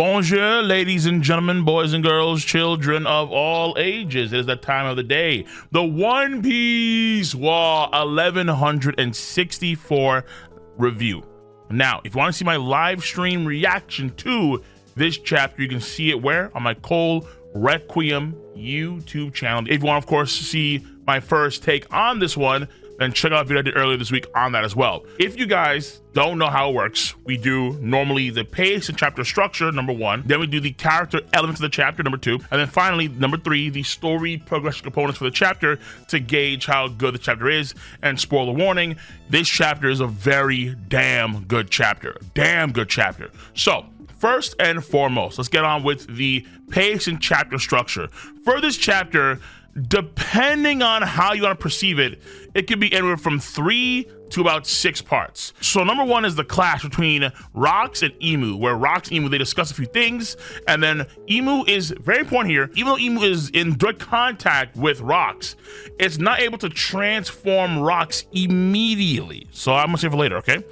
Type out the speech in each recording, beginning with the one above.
Bonjour, ladies and gentlemen, boys and girls, children of all ages. It is that time of the day. The One Piece War 1164 review. Now, if you want to see my live stream reaction to this chapter, you can see it where? On my Cole Requiem YouTube channel. If you want, of course, to see my first take on this one, then check out the video I did earlier this week on that as well. If you guys don't know how it works, we do normally the pace and chapter structure, number one. Then we do the character elements of the chapter, number two. And then finally, number three, the story progression components for the chapter to gauge how good the chapter is. And spoiler warning, this chapter is a very damn good chapter. Damn good chapter. So, first and foremost, let's get on with the pace and chapter structure. For this chapter, depending on how you want to perceive it, it could be anywhere from 3 to about 6 parts. So number one is the clash between Rocks and Emu, where Rocks and Emu, they discuss a few things, and then Emu is very important here. Even though Emu is in direct contact with Rocks, it's not able to transform Rocks immediately. So I'm gonna save it for later, okay?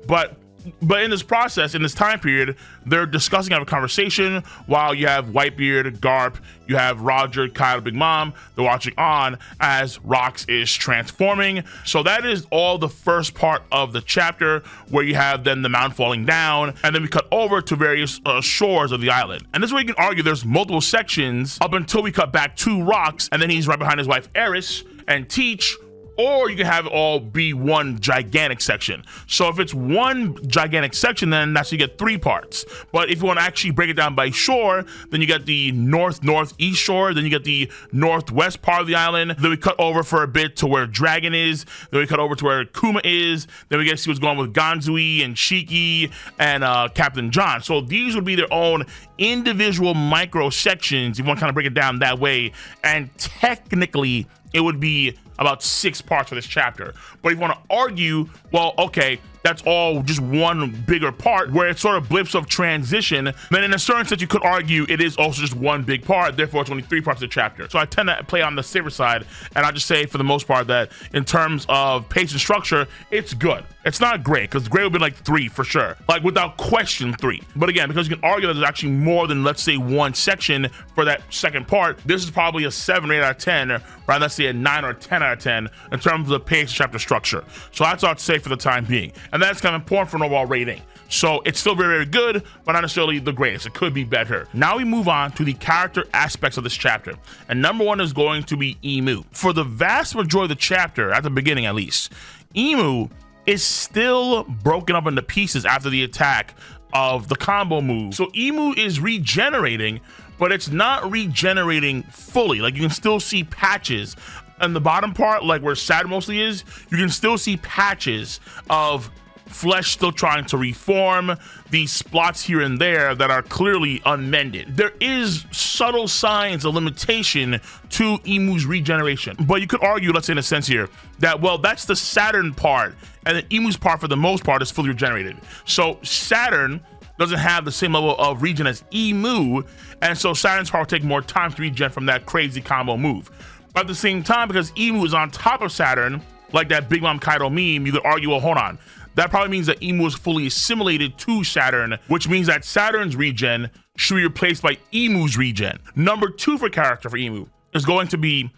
But in this process, in this time period, they're discussing, having a conversation while you have Whitebeard, Garp, you have Roger, Kyle, Big Mom. They're watching on as Rocks is transforming. So that is all the first part of the chapter, where you have then the mountain falling down, and then we cut over to various shores of the island. And this is where you can argue there's multiple sections up until we cut back to Rocks, and then he's right behind his wife Eris and Teach. Or you can have it all be one gigantic section. So if it's one gigantic section, then that's, you get 3 parts. But if you want to actually break it down by shore, then you get the northeast shore, then you get the northwest part of the island. Then we cut over for a bit to where Dragon is. Then we cut over to where Kuma is. Then we get to see what's going on with Ganzui and Shiki and Captain John. So these would be their own individual micro sections. You want to kind of break it down that way. And technically, it would be about 6 parts for this chapter. But if you want to argue, well, okay, that's all just one bigger part where it's sort of blips of transition, then in a certain sense you could argue it is also just one big part, therefore it's only 3 parts of the chapter. So I tend to play on the safer side, and I'll just say for the most part that in terms of pace and structure, it's good. It's not great, because great would be like 3 for sure, like without question 3. But again, because you can argue that there's actually more than, let's say, one section for that second part, this is probably a 7 or 8 out of 10, or let's say a 9 or 10 out of 10 in terms of the pace and chapter structure. So that's all I'd say for the time being. And that's kind of important for an overall rating. So it's still very, very good, but not necessarily the greatest. It could be better. Now we move on to the character aspects of this chapter. And number one is going to be Emu. For the vast majority of the chapter, at the beginning at least, Emu is still broken up into pieces after the attack of the combo move. So Emu is regenerating, but it's not regenerating fully. Like, you can still see patches on the bottom part, like where Saturn mostly is. You can still see patches of flesh still trying to reform, these spots here and there that are clearly unmended. There is subtle signs of limitation to Emu's regeneration, but you could argue, let's say in a sense here, that, well, that's the Saturn part, and the Emu's part for the most part is fully regenerated. So Saturn doesn't have the same level of regen as Emu, and so Saturn's part will take more time to regen from that crazy combo move. But at the same time, because Emu is on top of Saturn, like that Big Mom Kaido meme, you could argue, well, hold on, that probably means that Emu is fully assimilated to Saturn, which means that Saturn's regen should be replaced by Emu's regen. Number 2 for character for Emu is going to be,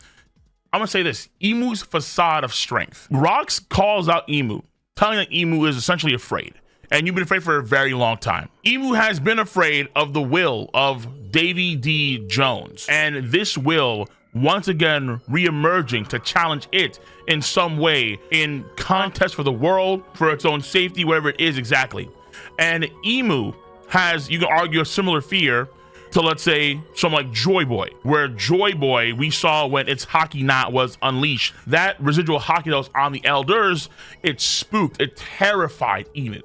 I'm gonna say this, Emu's facade of strength. Rocks calls out Emu, telling that Emu is essentially afraid. And you've been afraid for a very long time. Emu has been afraid of the will of Davy D. Jones. And this will once again re-emerging to challenge it in some way in contest for the world, for its own safety, whatever it is exactly. And Emu has, you can argue, a similar fear to, let's say, someone like Joy Boy, where Joy Boy, we saw when its Haki knot was unleashed, that residual Haki that was on the elders, it spooked, it terrified Emu,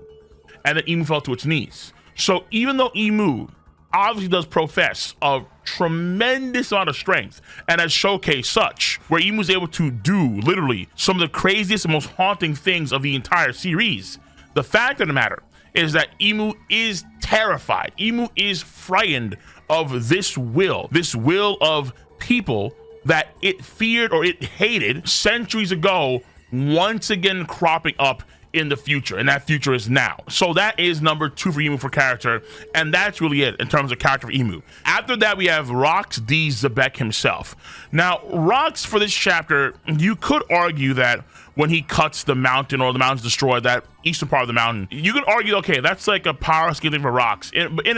and then Emu fell to its knees. So even though Emu obviously does profess a tremendous amount of strength and has showcased such, where Emu is able to do literally some of the craziest and most haunting things of the entire series, the fact of the matter is that Emu is terrified. Emu is frightened of this will of people that it feared or it hated centuries ago, once again cropping up in the future, and that future is now. So that is number 2 for Emu for character, and that's really it in terms of character for Emu. After that, we have Rox D. Zebek himself. Now, Rox for this chapter, you could argue that when he cuts the mountain, or the mountain's destroyed, that eastern part of the mountain, you could argue, okay, that's like a power scaling for Rox.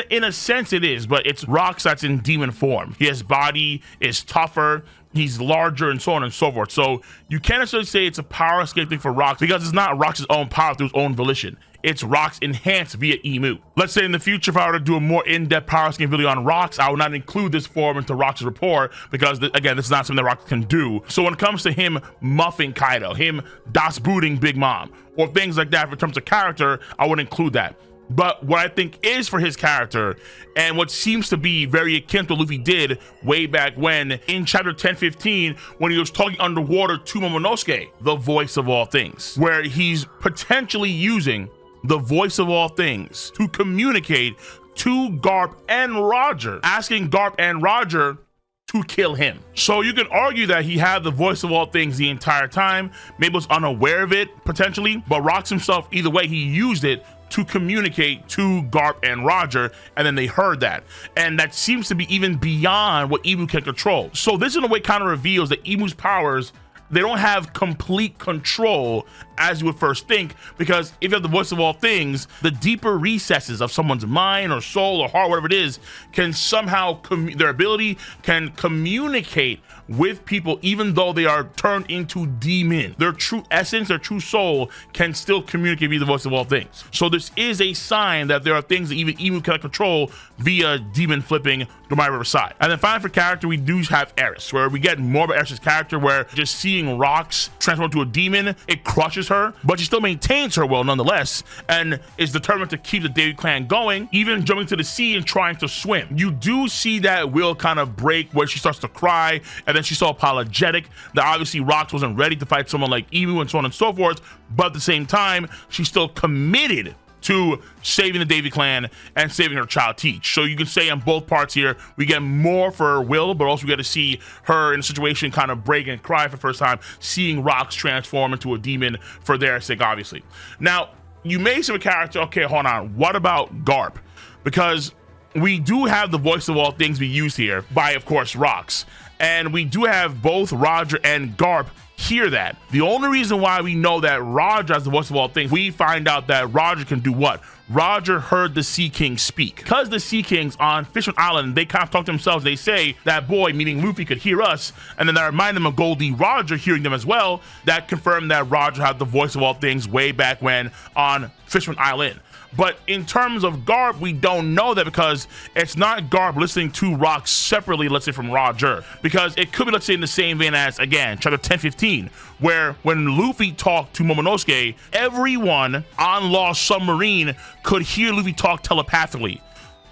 In a sense it is, but it's Rox that's in demon form. His body is tougher, he's larger, and so on and so forth. So you can't necessarily say it's a power scaling thing for Rox, because it's not Rox's own power through his own volition. It's Rox enhanced via Emu. Let's say in the future, if I were to do a more in-depth power scaling video on Rox, I would not include this form into Rox's report, because again, this is not something that Rox can do. So when it comes to him muffing Kaido, him das booting Big Mom, or things like that in terms of character, I would include that. But what I think is for his character, and what seems to be very akin to what Luffy did way back when in chapter 10-15, when he was talking underwater to Momonosuke, the voice of all things, where he's potentially using the voice of all things to communicate to Garp and Roger, asking Garp and Roger to kill him. So you can argue that he had the voice of all things the entire time, maybe was unaware of it potentially, but Rox himself, either way, he used it to communicate to Garp and Roger, and then they heard that. And that seems to be even beyond what Emu can control. So this in a way kind of reveals that Emu's powers, they don't have complete control as you would first think, because if you have the voice of all things, the deeper recesses of someone's mind or soul or heart, whatever it is, can somehow, their ability can communicate with people even though they are turned into demon. Their true essence, their true soul can still communicate via the voice of all things. So this is a sign that there are things that even Emu cannot control via demon flipping Domai Riverside. And then finally for character, we do have Eris, where we get more about Eris's character, where just seeing Rox transform into a demon, it crushes her, but she still maintains her will nonetheless, and is determined to keep the David clan going, even jumping to the sea and trying to swim. You do see that will kind of break where she starts to cry, and then she's so apologetic that obviously Rox wasn't ready to fight someone like Emu and so on and so forth, but at the same time, she's still committed to saving the Davy clan and saving her child Teach. So you can say on both parts here, we get more for Will, but also we get to see her in a situation kind of break and cry for the first time, seeing Rox transform into a demon for their sake, obviously. Now, you may say a character, okay, hold on, what about Garp? Because we do have the voice of all things be used here by, of course, Rox. And we do have both Roger and Garp hear that. The only reason why we know that Roger has the voice of all things, we find out that Roger can do what? Roger heard the Sea King speak. Because the Sea Kings on Fishman Island, they kind of talk to themselves, they say that boy, meaning Luffy, could hear us, and then that reminded them of Goldie Roger hearing them as well. That confirmed that Roger had the voice of all things way back when on Fishman Island. But in terms of Garp, we don't know that, because it's not Garp listening to Rox separately, let's say from Roger, because it could be, let's say, in the same vein as, again, chapter 10-15, where when Luffy talked to Momonosuke, everyone on Law's submarine could hear Luffy talk telepathically.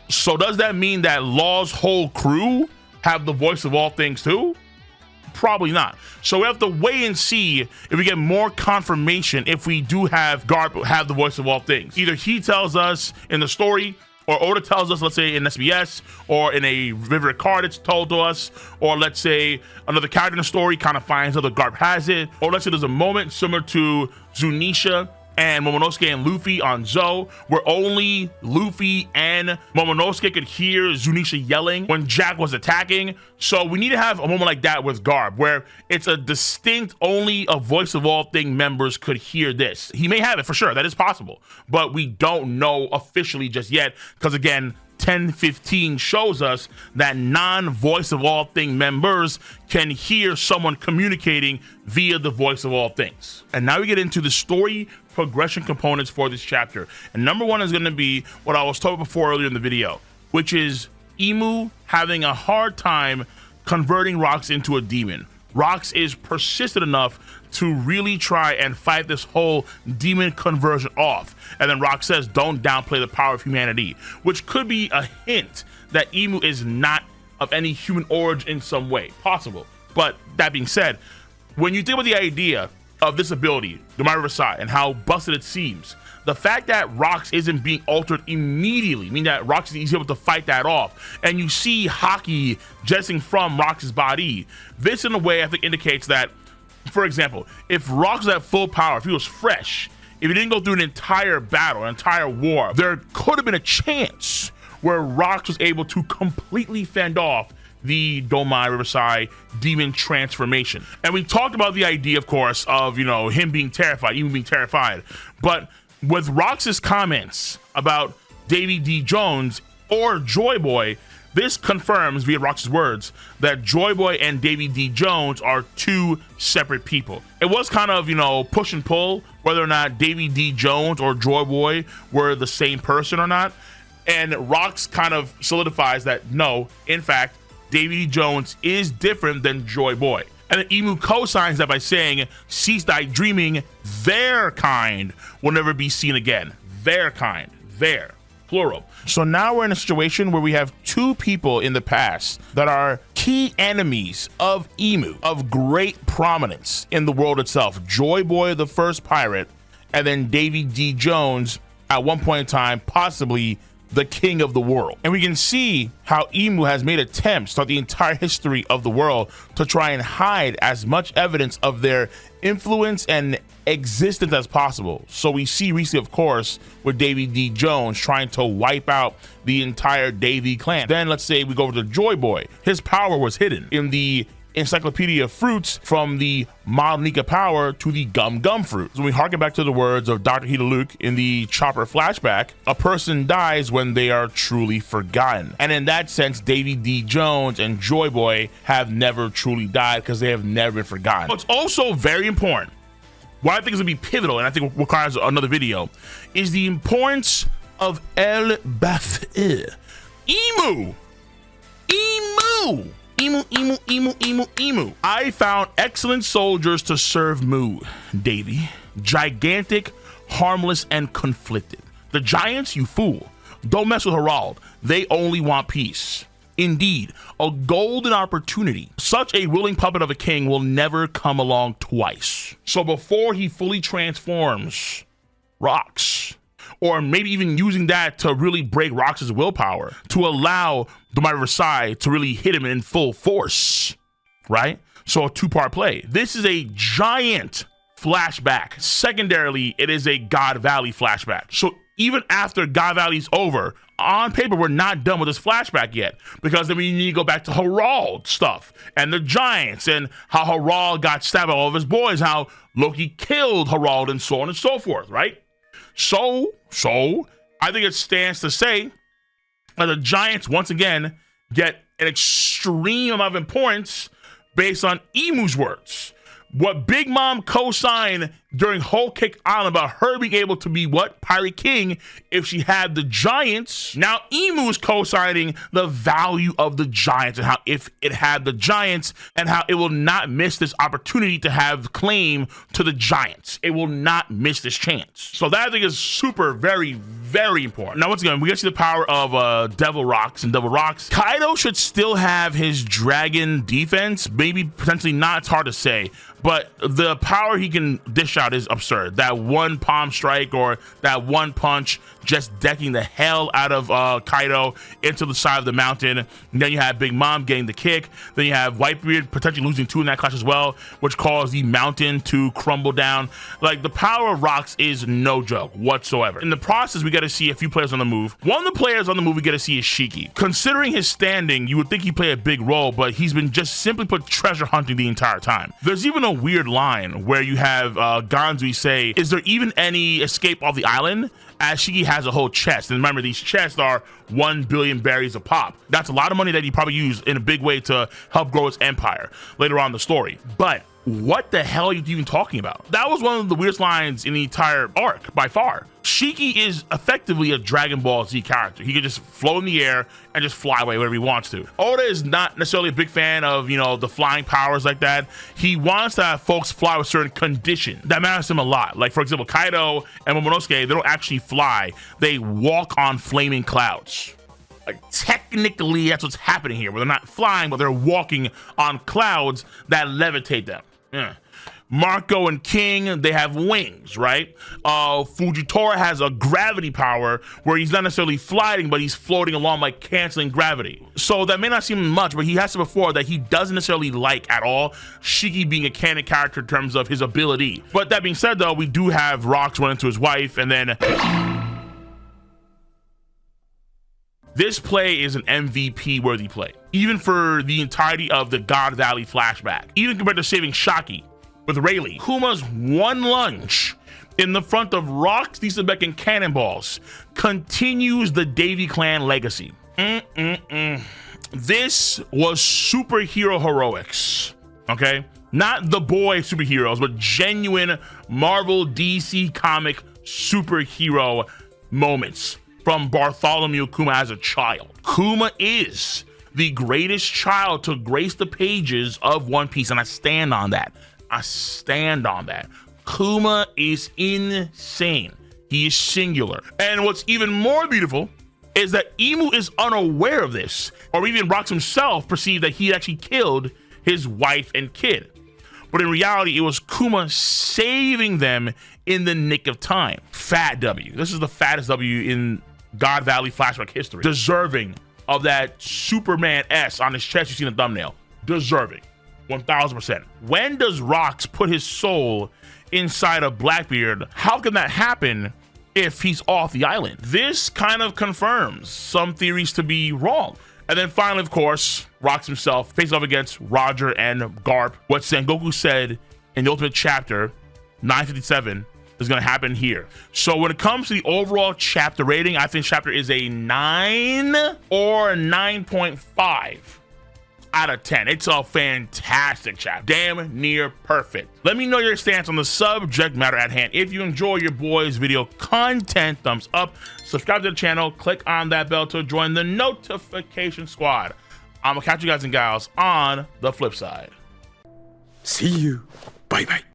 So does that mean that Law's whole crew have the voice of all things too? Probably not. So we have to wait and see if we get more confirmation if we do have Garp have the voice of all things. Either he tells us in the story, or Oda tells us, let's say in SBS, or in a vivid card it's told to us, or let's say another character in the story kind of finds out that Garp has it, or let's say there's a moment similar to Zunisha and Momonosuke and Luffy on Zou, where only Luffy and Momonosuke could hear Zunisha yelling when Jack was attacking. So we need to have a moment like that with Garp, where it's a distinct, only a voice of all thing members could hear this. He may have it for sure, that is possible, but we don't know officially just yet, because again, 10-15 shows us that non-voice of all thing members can hear someone communicating via the voice of all things. And now we get into the story progression components for this chapter. And number one is going to be what I was told before earlier in the video, which is Emu having a hard time converting Rox into a demon. Rox is persistent enough to really try and fight this whole demon conversion off. And then Rox says, don't downplay the power of humanity, which could be a hint that Emu is not of any human origin in some way. Possible. But that being said, when you think about the idea of this ability, Domai Riverside, and how busted it seems, the fact that Rox isn't being altered immediately, meaning that Rox is able to fight that off, and you see Haki jetting from Rox's body, this in a way I think indicates that, for example, if Rox was at full power, if he was fresh, if you didn't go through an entire battle, an entire war, there could have been a chance where Rox was able to completely fend off the Domai Riverside demon transformation. And we talked about the idea, of course, of, you know, him being terrified, even being terrified. But with Rox's comments about Davy D. Jones or Joy Boy, this confirms, via Rox's words, that Joy Boy and Davy D. Jones are two separate people. It was kind of, you know, push and pull whether or not Davy D. Jones or Joy Boy were the same person or not. And Rox kind of solidifies that no, in fact, Davy D. Jones is different than Joy Boy. And then Emu co-signs that by saying, cease thy dreaming, their kind will never be seen again. Their kind, their, plural. So now we're in a situation where we have two people in the past that are key enemies of Emu, of great prominence in the world itself. Joy Boy, the first pirate, and then Davy D. Jones, at one point in time, possibly the king of the world. And we can see how Emu has made attempts throughout the entire history of the world to try and hide as much evidence of their influence and existence as possible. So we see recently, of course, with Davy D. Jones trying to wipe out the entire Davy clan. Then let's say we go over to Joy Boy. His power was hidden in the encyclopedia of fruits, from the Malnika power to the gum fruit. So we harken back to the words of Dr. Hida Luke in the Chopper flashback, a person dies when they are truly forgotten. And in that sense, Davy D. Jones and Joy Boy have never truly died because they have never been forgotten. What's also very important, what I think is gonna be pivotal, and I think requires another video, is the importance of El Baf'e. Emu! Emu! Emu, emu, emu, emu, emu. I found excellent soldiers to serve Mu, Davy. Gigantic, harmless, and conflicted. The giants, you fool. Don't mess with Harald. They only want peace. Indeed, a golden opportunity. Such a willing puppet of a king will never come along twice. So before he fully transforms Rox, or maybe even using that to really break Rox's willpower, to allow Domai Versailles to really hit him in full force, right? So a two-part play. This is a giant flashback. Secondarily, it is a God Valley flashback. So even after God Valley's over, on paper, we're not done with this flashback yet, because then we need to go back to Harald stuff and the giants and how Harald got stabbed by all of his boys, how Loki killed Harald, and so on and so forth, right? So I think it stands to say that the giants once again get an extreme amount of importance based on Emu's words. What Big Mom co-signed during Whole Cake Island about her being able to be what? Pirate King if she had the giants. Now Emu is co-signing the value of the giants and how if it had the giants and how it will not miss this opportunity to have claim to the giants. It will not miss this chance. So that I think is super, very, very important. Now once again, we get to see the power of Devil Rox and Devil Rox. Kaido should still have his dragon defense, maybe potentially not, it's hard to say. But the power he can dish out is absurd. That one palm strike or that one punch just decking the hell out of Kaido into the side of the mountain. And then you have Big Mom getting the kick. Then you have Whitebeard potentially losing two in that clash as well, which caused the mountain to crumble down. Like, the power of Rox is no joke whatsoever. In the process, we get to see a few players on the move. One of the players on the move we get to see is Shiki. Considering his standing, you would think he'd play a big role, but he's been just simply put treasure hunting the entire time. There's even a weird line where you have Ganzui say, is there even any escape off the island? As Shiki has a whole chest. And remember, these chests are 1 billion berries a pop. That's a lot of money that he probably used in a big way to help grow his empire later on in the story. But what the hell are you even talking about? That was one of the weirdest lines in the entire arc by far. Shiki is effectively a Dragon Ball Z character. He can just float in the air and just fly away wherever he wants to. Oda is not necessarily a big fan of, you know, the flying powers like that. He wants to have folks fly with certain conditions. That matters to him a lot. Like, for example, Kaido and Momonosuke, they don't actually fly. They walk on flaming clouds. Like, technically, that's what's happening here, where they're not flying, but they're walking on clouds that levitate them. Yeah. Marco and King, they have wings, right? Fujitora has a gravity power where he's not necessarily flying, but he's floating along, like canceling gravity. So that may not seem much, but he has said before that he doesn't necessarily like at all Shiki being a canon character in terms of his ability. But that being said, though, we do have Rox run into his wife, and then this play is an MVP worthy play, even for the entirety of the God Valley flashback, even compared to saving Shaki with Rayleigh. Kuma's one lunge in the front of Rox, Dieselbeck, and Cannonballs continues the Davy Clan legacy. This was superhero heroics, okay? Not the boy superheroes, but genuine Marvel DC comic superhero moments from Bartholomew Kuma as a child. Kuma is the greatest child to grace the pages of One Piece, and I stand on that. I stand on that. Kuma is insane. He is singular. And what's even more beautiful is that Imu is unaware of this, or even Rox himself perceived that he actually killed his wife and kid. But in reality, it was Kuma saving them in the nick of time. Fat W. This is the fattest W in God Valley flashback history. Deserving of that Superman S on his chest you see in the thumbnail. Deserving. 1000%. When does Rox put his soul inside of Blackbeard? How can that happen if he's off the island? This kind of confirms some theories to be wrong. And then finally, of course, Rox himself faces off against Roger and Garp. What Sengoku said in the Ultimate Chapter 957 is going to happen here. So when it comes to the overall chapter rating, I think chapter is a 9 or 9.5 out of 10. It's a fantastic chapter, damn near perfect. Let me know your stance on the subject matter at hand. If you enjoy your boys video content, thumbs up, subscribe to the channel, click on that bell to join the notification squad. I'm gonna catch you guys and gals on the flip side. See you. Bye bye.